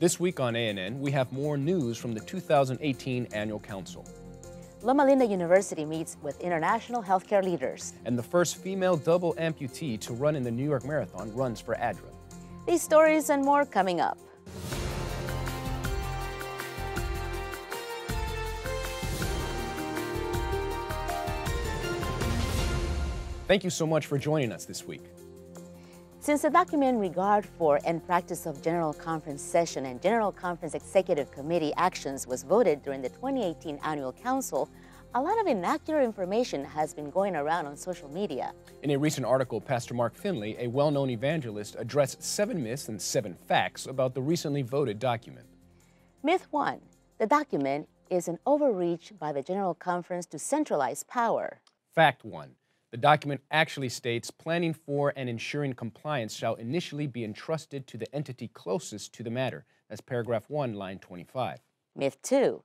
This week on ANN, we have more news from the 2018 Annual Council. Loma Linda University meets with international healthcare leaders. And the first female double amputee to run in the New York Marathon runs for ADRA. These stories and more coming up. Thank you so much for joining us this week. Since the document Regard for and Practice of General Conference Session and General Conference Executive Committee Actions was voted during the 2018 Annual Council, a lot of inaccurate information has been going around on social media. In a recent article, Pastor Mark Finley, a well-known evangelist, addressed 7 myths and 7 facts about the recently voted document. Myth 1. The document is an overreach by the General Conference to centralize power. Fact 1. The document actually states planning for and ensuring compliance shall initially be entrusted to the entity closest to the matter. That's paragraph 1, line 25. Myth 2.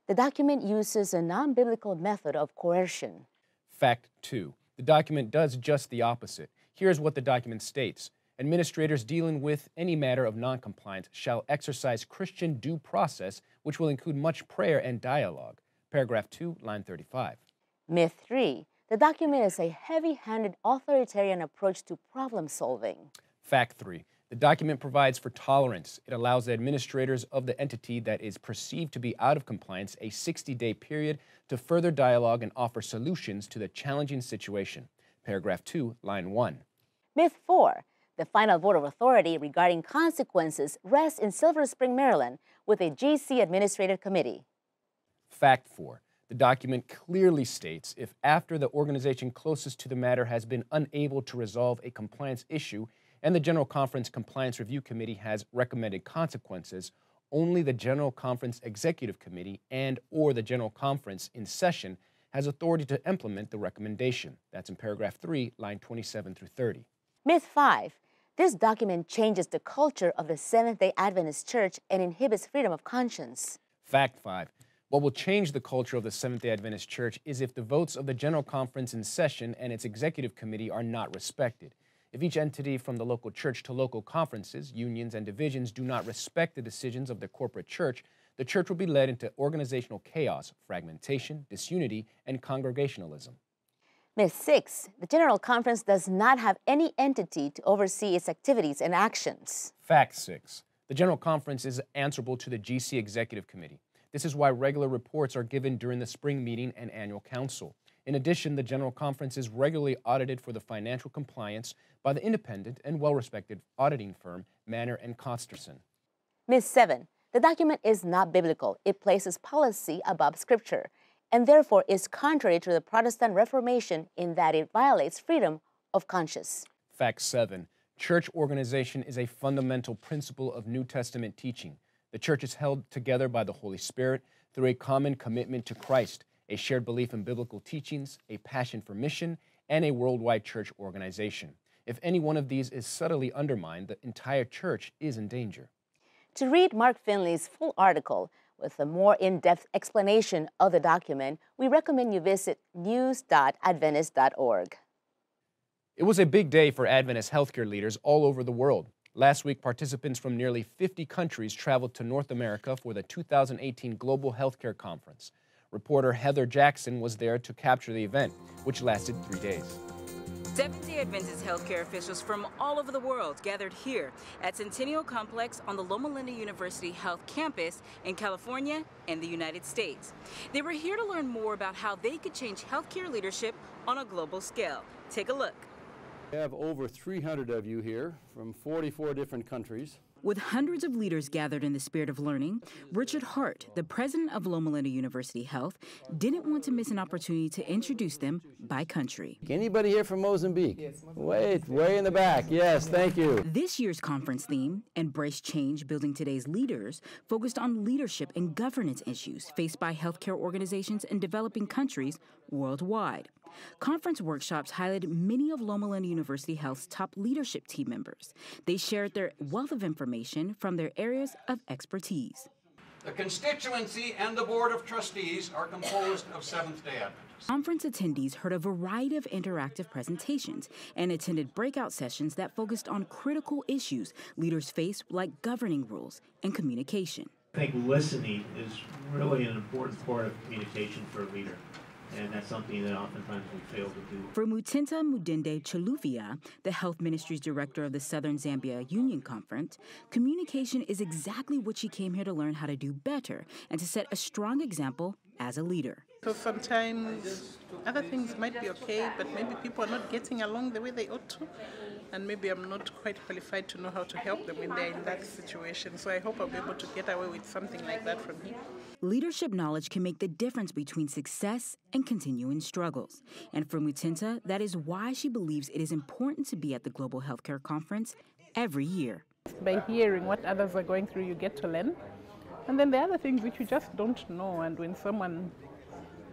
The document uses a non-biblical method of coercion. Fact 2. The document does just the opposite. Here's what the document states. Administrators dealing with any matter of noncompliance shall exercise Christian due process, which will include much prayer and dialogue. Paragraph 2, line 35. Myth 3. The document is a heavy-handed authoritarian approach to problem solving. Fact 3. The document provides for tolerance. It allows the administrators of the entity that is perceived to be out of compliance a 60-day period to further dialogue and offer solutions to the challenging situation. Paragraph 2, line 1. Myth 4. The final vote of authority regarding consequences rests in Silver Spring, Maryland, with a GC Administrative Committee. Fact 4. The document clearly states if after the organization closest to the matter has been unable to resolve a compliance issue and the General Conference Compliance Review Committee has recommended consequences, only the General Conference Executive Committee and/or the General Conference in session has authority to implement the recommendation. That's in paragraph 3, line 27 through 30. Myth 5. This document changes the culture of the Seventh-day Adventist Church and inhibits freedom of conscience. Fact 5. What will change the culture of the Seventh-day Adventist Church is if the votes of the General Conference in session and its executive committee are not respected. If each entity from the local church to local conferences, unions, and divisions do not respect the decisions of the corporate church, the church will be led into organizational chaos, fragmentation, disunity, and congregationalism. Myth 6. The General Conference does not have any entity to oversee its activities and actions. Fact 6. The General Conference is answerable to the GC Executive Committee. This is why regular reports are given during the spring meeting and annual council. In addition, the General Conference is regularly audited for the financial compliance by the independent and well-respected auditing firm Manner & Kosterson. Myth 7. The document is not biblical. It places policy above Scripture, and therefore is contrary to the Protestant Reformation in that it violates freedom of conscience. Fact 7. Church organization is a fundamental principle of New Testament teaching. The church is held together by the Holy Spirit through a common commitment to Christ, a shared belief in biblical teachings, a passion for mission, and a worldwide church organization. If any one of these is subtly undermined, the entire church is in danger. To read Mark Finley's full article with a more in-depth explanation of the document, we recommend you visit news.adventist.org. It was a big day for Adventist healthcare leaders all over the world. Last week, participants from nearly 50 countries traveled to North America for the 2018 Global Healthcare Conference. Reporter Heather Jackson was there to capture the event, which lasted 3 days. Seventh-day Adventist healthcare officials from all over the world gathered here at Centennial Complex on the Loma Linda University Health Campus in California and the United States. They were here to learn more about how they could change healthcare leadership on a global scale. Take a look. We have over 300 of you here from 44 different countries. With hundreds of leaders gathered in the spirit of learning, Richard Hart, the president of Loma Linda University Health, didn't want to miss an opportunity to introduce them by country. Anybody here from Mozambique? Yes, Mozambique. Way in the back. Yes, thank you. This year's conference theme, Embrace Change, Building Today's Leaders, focused on leadership and governance issues faced by healthcare organizations in developing countries worldwide. Conference workshops highlighted many of Loma Linda University Health's top leadership team members. They shared their wealth of information from their areas of expertise. The constituency and the Board of Trustees are composed of Seventh-day Adventists. Conference attendees heard a variety of interactive presentations and attended breakout sessions that focused on critical issues leaders face, like governing rules and communication. I think listening is really an important part of communication for a leader, and that's something that oftentimes we fail to do. For Mutinta Mudende Chaluvia, the Health Ministry's director of the Southern Zambia Union Conference, communication is exactly what she came here to learn how to do better and to set a strong example as a leader. So sometimes other things might be okay, but maybe people are not getting along the way they ought to, and maybe I'm not quite qualified to know how to help them when they're in that situation. So I hope I'll be able to get away with something like that from here. Leadership knowledge can make the difference between success and continuing struggles. And for Mutinta, that is why she believes it is important to be at the Global Healthcare Conference every year. By hearing what others are going through, you get to learn. And then there are other things which you just don't know, and when someone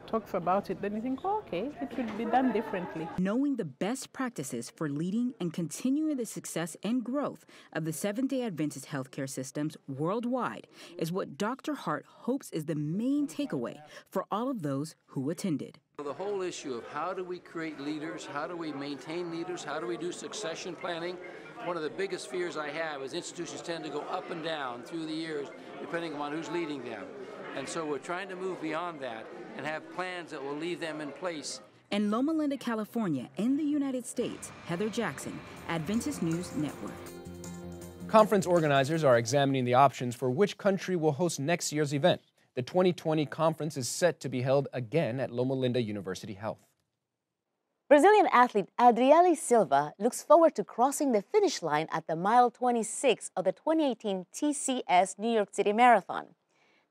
talks about it, then you think, oh, okay, it should be done differently. Knowing the best practices for leading and continuing the success and growth of the Seventh-day Adventist healthcare systems worldwide is what Dr. Hart hopes is the main takeaway for all of those who attended. The whole issue of how do we create leaders, how do we maintain leaders, how do we do succession planning? One of the biggest fears I have is institutions tend to go up and down through the years depending on who's leading them. And so we're trying to move beyond that and have plans that will leave them in place. In Loma Linda, California, in the United States, Heather Jackson, Adventist News Network. Conference organizers are examining the options for which country will host next year's event. The 2020 conference is set to be held again at Loma Linda University Health. Brazilian athlete Adriele Silva looks forward to crossing the finish line at the mile 26 of the 2018 TCS New York City Marathon.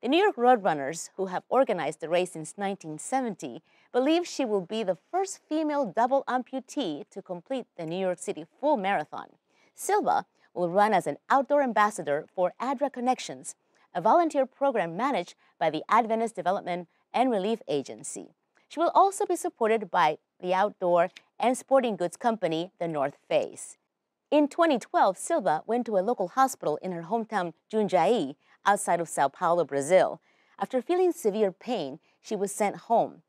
The New York Roadrunners, who have organized the race since 1970, believe she will be the first female double amputee to complete the New York City full marathon. Silva will run as an outdoor ambassador for ADRA Connections, a volunteer program managed by the Adventist Development and Relief Agency. She will also be supported by the outdoor and sporting goods company, the North Face. In 2012, Silva went to a local hospital in her hometown, Jundiaí, outside of Sao Paulo, Brazil. After feeling severe pain, she was sent home.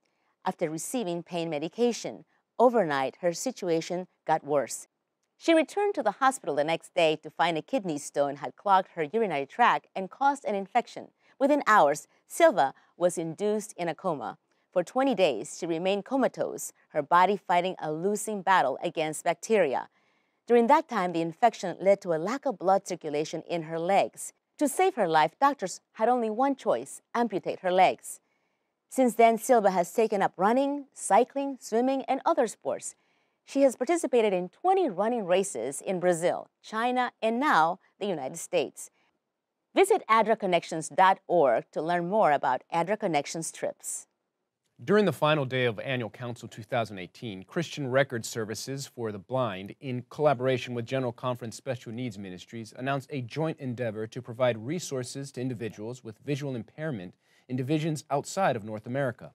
After receiving pain medication, overnight her situation got worse. She returned to the hospital the next day to find a kidney stone had clogged her urinary tract and caused an infection. Within hours, Silva was induced in a coma. For 20 days, she remained comatose, her body fighting a losing battle against bacteria. During that time, the infection led to a lack of blood circulation in her legs. To save her life, doctors had only one choice: amputate her legs. Since then, Silva has taken up running, cycling, swimming, and other sports. She has participated in 20 running races in Brazil, China, and now the United States. Visit adraconnections.org to learn more about ADRA Connections trips. During the final day of Annual Council 2018, Christian Record Services for the Blind, in collaboration with General Conference Special Needs Ministries, announced a joint endeavor to provide resources to individuals with visual impairment in divisions outside of North America.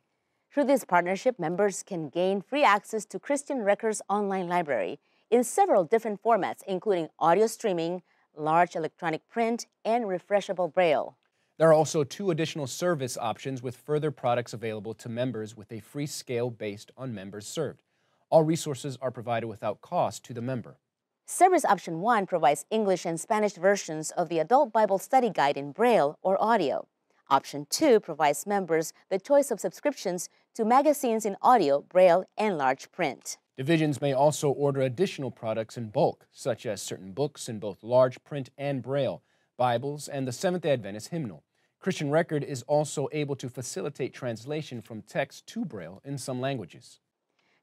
Through this partnership, members can gain free access to Christian Records online library in several different formats, including audio streaming, large electronic print, and refreshable Braille. There are also 2 additional service options with further products available to members with a free scale based on members served. All resources are provided without cost to the member. Service Option 1 provides English and Spanish versions of the Adult Bible Study Guide in Braille or audio. Option 2 provides members the choice of subscriptions to magazines in audio, Braille, and large print. Divisions may also order additional products in bulk, such as certain books in both large print and Braille, Bibles, and the Seventh-day Adventist hymnal. Christian Record is also able to facilitate translation from text to Braille in some languages.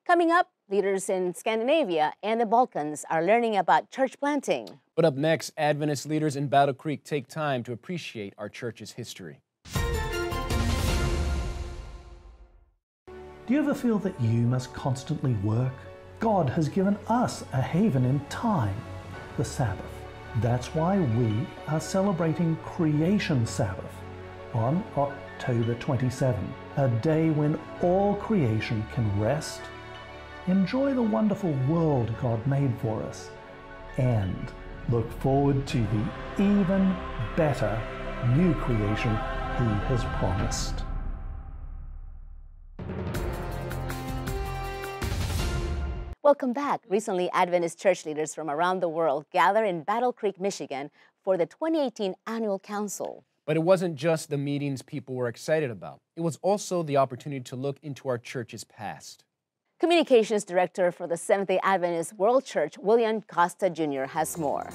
Coming up, leaders in Scandinavia and the Balkans are learning about church planting. But up next, Adventist leaders in Battle Creek take time to appreciate our church's history. Do you ever feel that you must constantly work? God has given us a haven in time, the Sabbath. That's why we are celebrating Creation Sabbath on October 27, a day when all creation can rest, enjoy the wonderful world God made for us, and look forward to the even better new creation He has promised. Welcome back. Recently, Adventist church leaders from around the world gathered in Battle Creek, Michigan for the 2018 Annual Council. But it wasn't just the meetings people were excited about. It was also the opportunity to look into our church's past. Communications Director for the Seventh-day Adventist World Church, William Costa Jr., has more.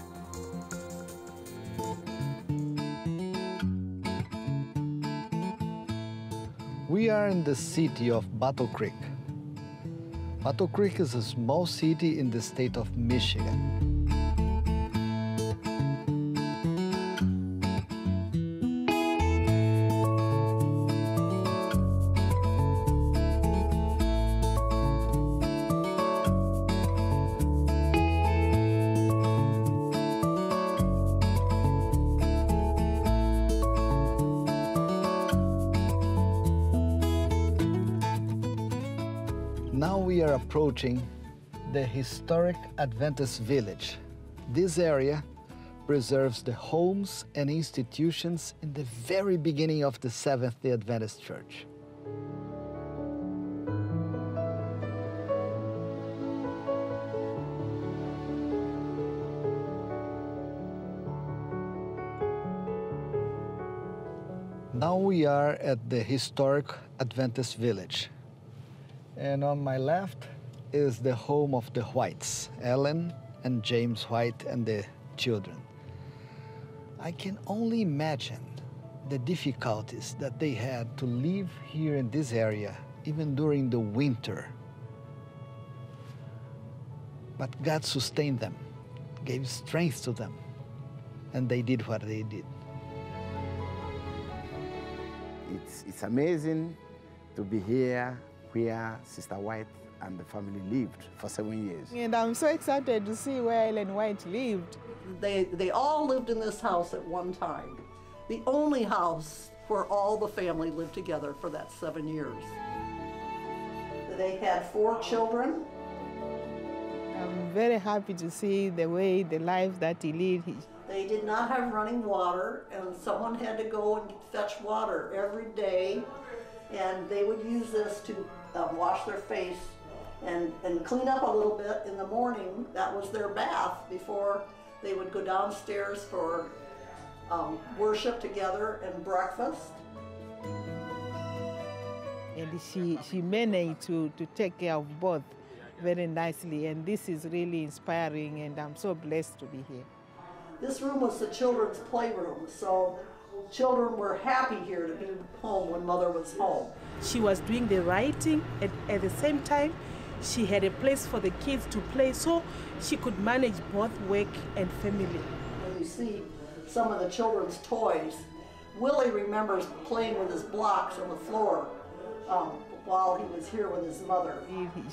We are in the city of Battle Creek. Battle Creek is a small city in the state of Michigan. Now we are approaching the historic Adventist village. This area preserves the homes and institutions in the very beginning of the Seventh-day Adventist Church. Now we are at the historic Adventist village. And on my left is the home of the Whites, Ellen and James White and the children. I can only imagine the difficulties that they had to live here in this area, even during the winter. But God sustained them, gave strength to them, and they did what they did. It's amazing to be here where Sister White and the family lived for 7 years. And I'm so excited to see where Ellen White lived. They all lived in this house at one time. The only house where all the family lived together for that 7 years. They had 4 children. I'm very happy to see the way, the life that he lived. They did not have running water, and someone had to go and fetch water every day, and they would use this to wash their face and clean up a little bit in the morning. That was their bath before they would go downstairs for worship together and breakfast. And she managed to take care of both very nicely, and this is really inspiring, and I'm so blessed to be here. This room was the children's playroom, so children were happy here to be home when Mother was home. She was doing the writing, and at the same time, she had a place for the kids to play, so she could manage both work and family. When you see some of the children's toys, Willie remembers playing with his blocks on the floor while he was here with his mother.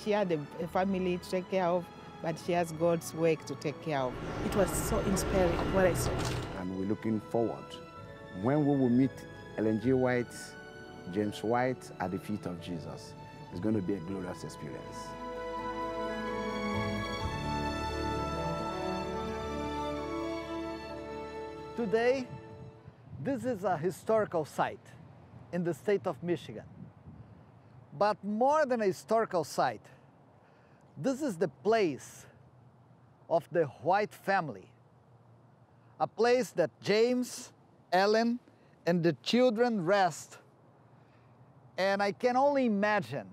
She had a family to take care of, but she has God's work to take care of. It was so inspiring what I saw. And we're looking forward when we will meet Ellen G. White, James White at the feet of Jesus. It's going to be a glorious experience. Today, this is a historical site in the state of Michigan. But more than a historical site, this is the place of the White family, a place that James, Ellen, and the children rest. And I can only imagine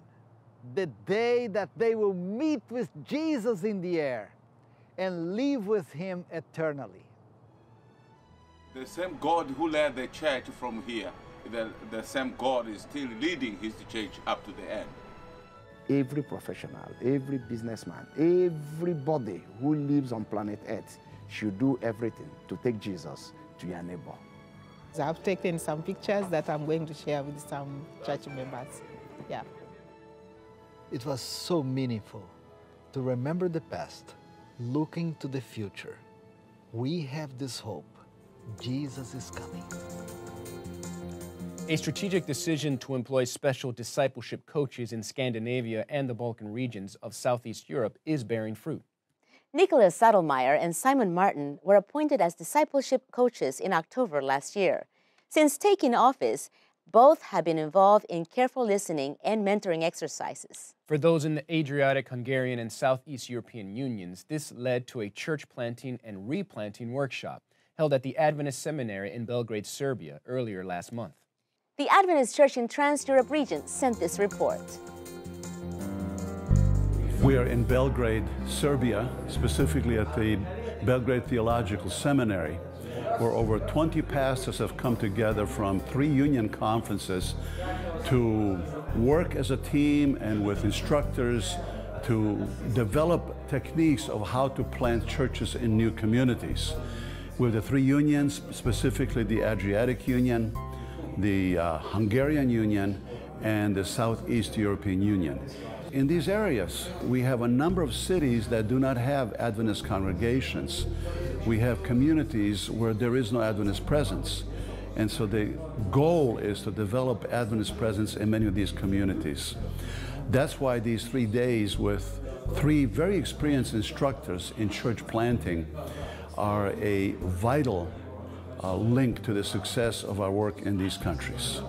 the day that they will meet with Jesus in the air and live with him eternally. The same God who led the church from here, the same God is still leading his church up to the end. Every professional, every businessman, everybody who lives on planet Earth should do everything to take Jesus to your neighbor. I've taken some pictures that I'm going to share with some church members. Yeah. It was so meaningful to remember the past, looking to the future. We have this hope. Jesus is coming. A strategic decision to employ special discipleship coaches in Scandinavia and the Balkan regions of Southeast Europe is bearing fruit. Nicholas Saddlemeyer and Simon Martin were appointed as discipleship coaches in October last year. Since taking office, both have been involved in careful listening and mentoring exercises. For those in the Adriatic, Hungarian, and Southeast European unions, this led to a church planting and replanting workshop held at the Adventist Seminary in Belgrade, Serbia, earlier last month. The Adventist Church in Trans-Europe region sent this report. We are in Belgrade, Serbia, specifically at the Belgrade Theological Seminary, where over 20 pastors have come together from 3 union conferences to work as a team and with instructors to develop techniques of how to plant churches in new communities. With the 3 unions, specifically the Adriatic Union, the Hungarian Union, and the Southeast European Union. In these areas, we have a number of cities that do not have Adventist congregations. We have communities where there is no Adventist presence. And so the goal is to develop Adventist presence in many of these communities. That's why these 3 days with 3 very experienced instructors in church planting are a vital link to the success of our work in these countries.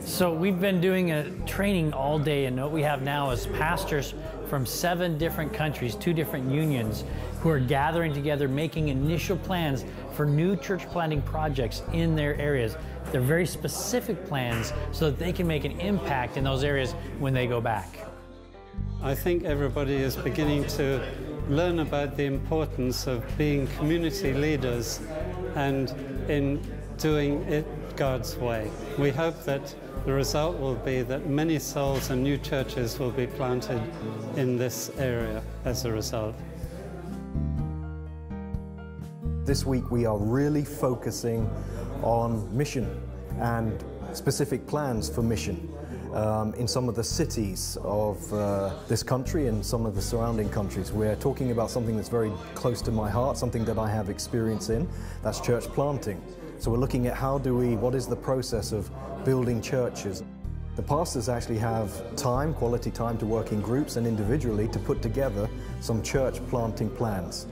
So we've been doing a training all day, and what we have now is pastors from 7 different countries, 2 different unions, who are gathering together, making initial plans for new church planting projects in their areas. They're very specific plans so that they can make an impact in those areas when they go back. I think everybody is beginning to learn about the importance of being community leaders and in doing it God's way. We hope that the result will be that many souls and new churches will be planted in this area as a result. This week we are really focusing on mission and specific plans for mission in some of the cities of this country and some of the surrounding countries. We're talking about something that's very close to my heart, something that I have experience in, that's church planting. So we're looking at what is the process of building churches. The pastors actually have time, quality time, to work in groups and individually to put together some church planting plans.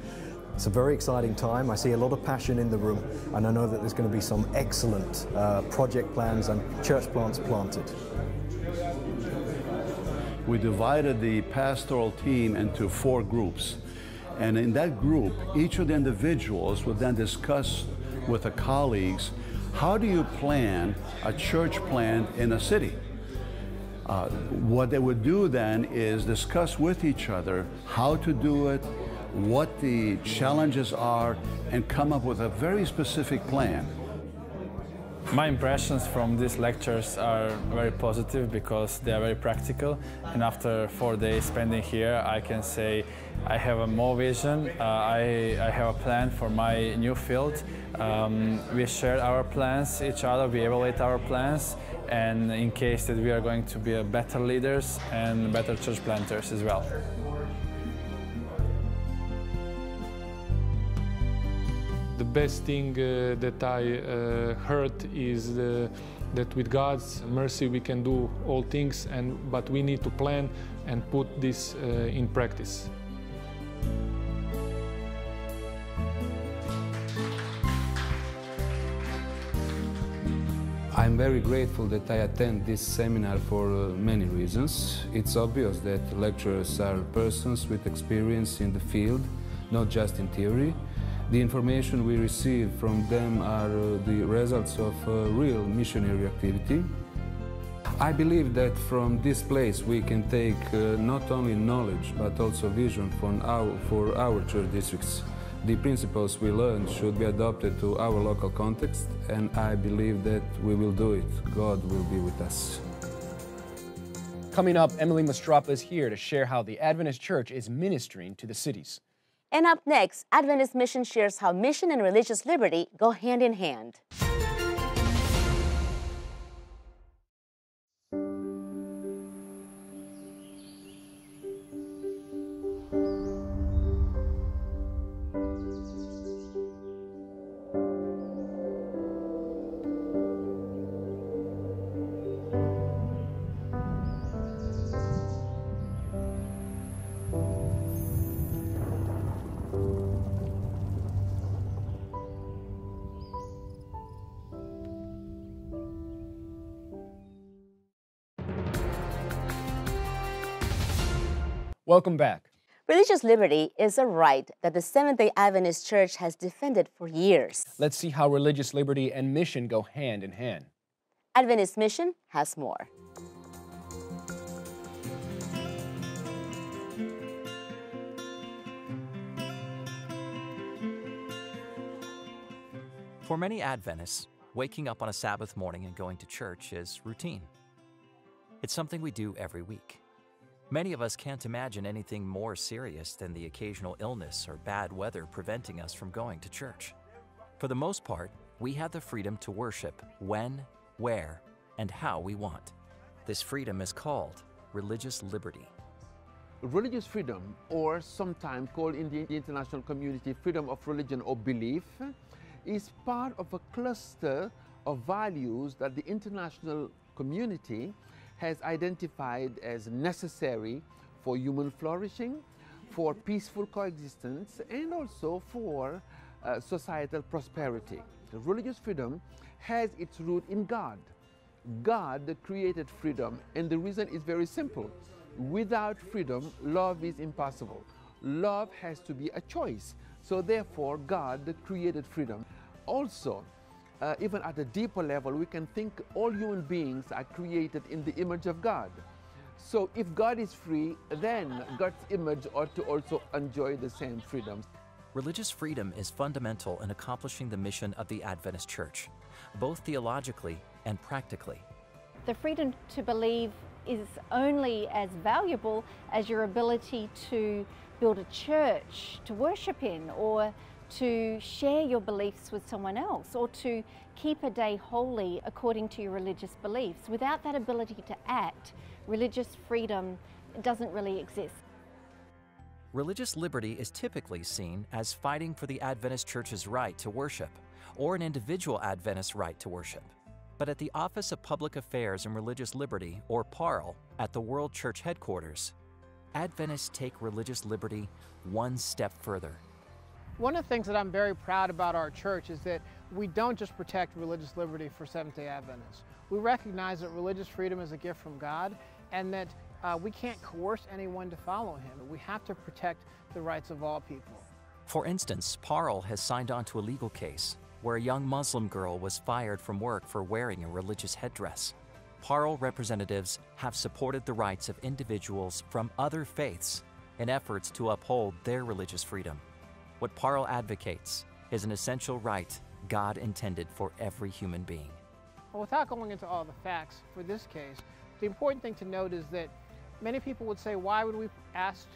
It's a very exciting time. I see a lot of passion in the room, and I know that there's going to be some excellent project plans and church plants planted. We divided the pastoral team into 4 groups, and in that group, each of the individuals would then discuss with the colleagues, how do you plan a church plant in a city? What they would do then is discuss with each other how to do it, what the challenges are, and come up with a very specific plan. My impressions from these lectures are very positive because they are very practical, and after 4 days spending here, I can say I have a more vision, I have a plan for my new field. We share our plans, each other, we evaluate our plans, and in case that we are going to be better leaders and better church planters as well. The best thing that I heard is that with God's mercy we can do all things, but we need to plan and put this in practice. I'm very grateful that I attend this seminar for many reasons. It's obvious that lecturers are persons with experience in the field, not just in theory. The information we receive from them are the results of real missionary activity. I believe that from this place we can take not only knowledge but also vision for our church districts. The principles we learn should be adopted to our local context, and I believe that we will do it. God will be with us. Coming up, Emily Mastrapa is here to share how the Adventist Church is ministering to the cities. And up next, Adventist Mission shares how mission and religious liberty go hand in hand. Welcome back. Religious liberty is a right that the Seventh-day Adventist Church has defended for years. Let's see how religious liberty and mission go hand in hand. Adventist Mission has more. For many Adventists, waking up on a Sabbath morning and going to church is routine. It's something we do every week. Many of us can't imagine anything more serious than the occasional illness or bad weather preventing us from going to church. For the most part, we have the freedom to worship when, where, and how we want. This freedom is called religious liberty. Religious freedom, or sometimes called in the international community freedom of religion or belief, is part of a cluster of values that the international community has identified as necessary for human flourishing, for peaceful coexistence, and also for societal prosperity. Religious freedom has its root in God. God created freedom, and the reason is very simple. Without freedom, love is impossible. Love has to be a choice. So therefore, God created freedom. Also, even at a deeper level, we can think all human beings are created in the image of God. So if God is free, then God's image ought to also enjoy the same freedoms. Religious freedom is fundamental in accomplishing the mission of the Adventist Church, both theologically and practically. The freedom to believe is only as valuable as your ability to build a church to worship in, or to share your beliefs with someone else, or to keep a day holy according to your religious beliefs. Without that ability to act, religious freedom doesn't really exist. Religious liberty is typically seen as fighting for the Adventist Church's right to worship, or an individual Adventist right to worship. But at the Office of Public Affairs and Religious Liberty, or PARL, at the World Church Headquarters, Adventists take religious liberty one step further. One of the things that I'm very proud about our church is that we don't just protect religious liberty for Seventh-day Adventists. We recognize that religious freedom is a gift from God, and that we can't coerce anyone to follow Him. We have to protect the rights of all people. For instance, PARL has signed on to a legal case where a young Muslim girl was fired from work for wearing a religious headdress. PARL representatives have supported the rights of individuals from other faiths in efforts to uphold their religious freedom. What PARL advocates is an essential right God intended for every human being. Well, without going into all the facts for this case, the important thing to note is that many people would say, why would we ask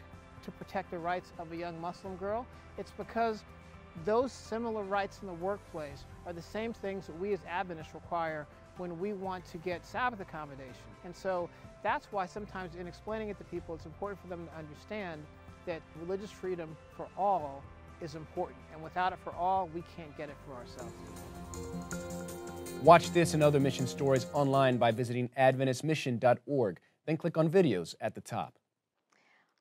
to protect the rights of a young Muslim girl? It's because those similar rights in the workplace are the same things that we as Adventists require when we want to get Sabbath accommodation. And so that's why sometimes in explaining it to people, it's important for them to understand that religious freedom for all is important. And without it for all, we can't get it for ourselves. Watch this and other mission stories online by visiting AdventistMission.org. Then click on videos at the top.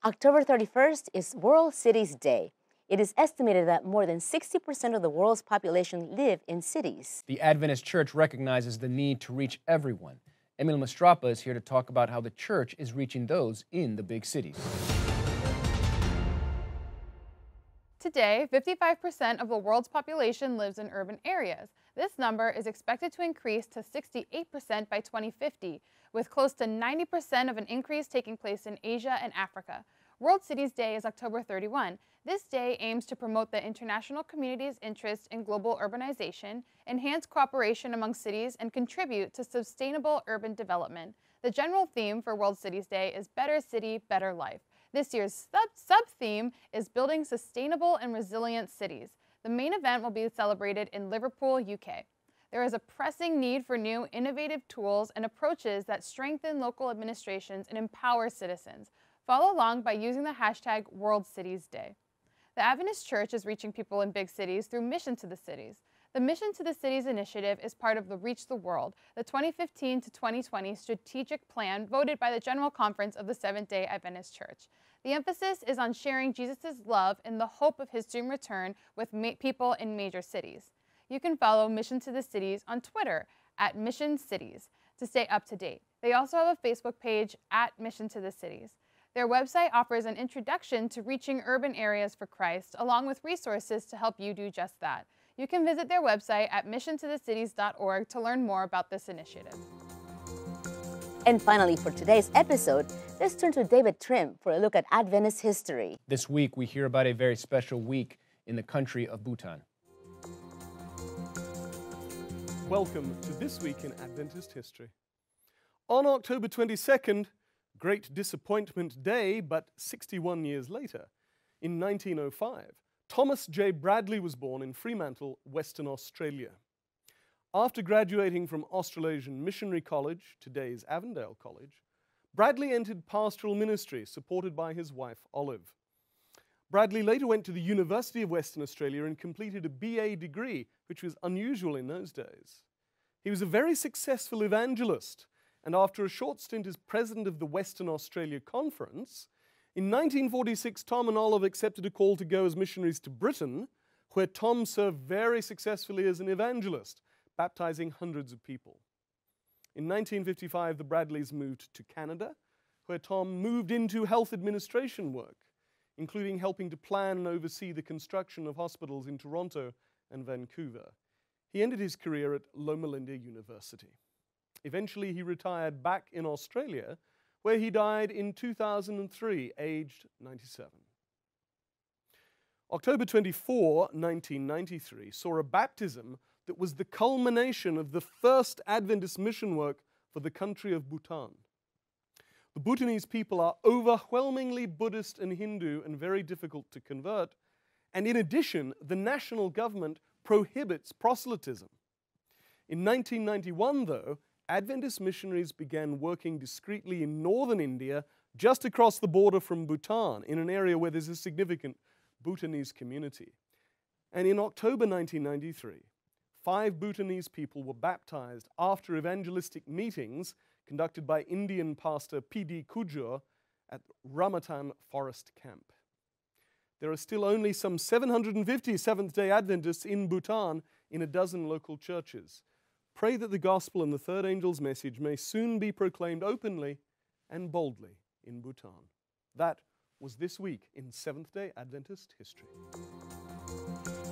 October 31st is World Cities Day. It is estimated that more than 60% of the world's population live in cities. The Adventist Church recognizes the need to reach everyone. Emil Mastrapa is here to talk about how the church is reaching those in the big cities. Today, 55% of the world's population lives in urban areas. This number is expected to increase to 68% by 2050, with close to 90% of an increase taking place in Asia and Africa. World Cities Day is October 31. This day aims to promote the international community's interest in global urbanization, enhance cooperation among cities, and contribute to sustainable urban development. The general theme for World Cities Day is Better City, Better Life. This year's sub-theme is Building Sustainable and Resilient Cities. The main event will be celebrated in Liverpool, UK. There is a pressing need for new, innovative tools and approaches that strengthen local administrations and empower citizens. Follow along by using the hashtag World Cities Day. The Adventist Church is reaching people in big cities through Mission to the Cities. The Mission to the Cities initiative is part of the Reach the World, the 2015 to 2020 strategic plan voted by the General Conference of the Seventh-day Adventist Church. The emphasis is on sharing Jesus' love in the hope of His soon return with people in major cities. You can follow Mission to the Cities on Twitter at Mission Cities to stay up to date. They also have a Facebook page at Mission to the Cities. Their website offers an introduction to reaching urban areas for Christ, along with resources to help you do just that. You can visit their website at missiontothecities.org to learn more about this initiative. And finally, for today's episode, let's turn to David Trim for a look at Adventist history. This week, we hear about a very special week in the country of Bhutan. Welcome to This Week in Adventist History. On October 22nd, Great Disappointment Day, but 61 years later, in 1905, Thomas J. Bradley was born in Fremantle, Western Australia. After graduating from Australasian Missionary College, today's Avondale College, Bradley entered pastoral ministry, supported by his wife, Olive. Bradley later went to the University of Western Australia and completed a BA degree, which was unusual in those days. He was a very successful evangelist, and after a short stint as president of the Western Australia Conference, in 1946, Tom and Olive accepted a call to go as missionaries to Britain, where Tom served very successfully as an evangelist, baptizing hundreds of people. In 1955, the Bradleys moved to Canada, where Tom moved into health administration work, including helping to plan and oversee the construction of hospitals in Toronto and Vancouver. He ended his career at Loma Linda University. Eventually, he retired back in Australia, where he died in 2003, aged 97. October 24, 1993, saw a baptism that was the culmination of the first Adventist mission work for the country of Bhutan. The Bhutanese people are overwhelmingly Buddhist and Hindu and very difficult to convert, and in addition, the national government prohibits proselytism. In 1991, though, Adventist missionaries began working discreetly in northern India, just across the border from Bhutan, in an area where there's a significant Bhutanese community. And in October 1993, 5 Bhutanese people were baptized after evangelistic meetings conducted by Indian pastor P.D. Kujur at Ramatan Forest Camp. There are still only some 750 Seventh-day Adventists in Bhutan in a dozen local churches. Pray that the gospel and the third angel's message may soon be proclaimed openly and boldly in Bhutan. That was This Week in Seventh-day Adventist History.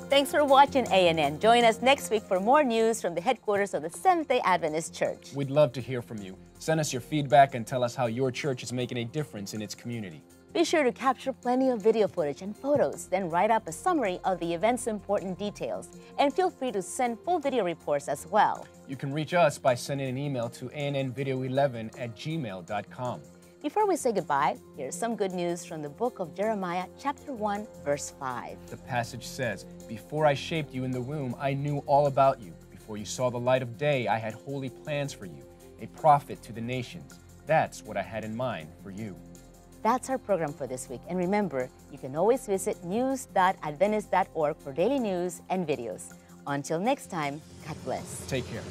Thanks for watching ANN. Join us next week for more news from the headquarters of the Seventh-day Adventist Church. We'd love to hear from you. Send us your feedback and tell us how your church is making a difference in its community. Be sure to capture plenty of video footage and photos, then write up a summary of the event's important details. And feel free to send full video reports as well. You can reach us by sending an email to annvideo11@gmail.com. Before we say goodbye, here's some good news from the book of Jeremiah, chapter 1, verse 5. The passage says, "Before I shaped you in the womb, I knew all about you. Before you saw the light of day, I had holy plans for you, a prophet to the nations. That's what I had in mind for you." That's our program for this week. And remember, you can always visit news.adventist.org for daily news and videos. Until next time, God bless. Take care.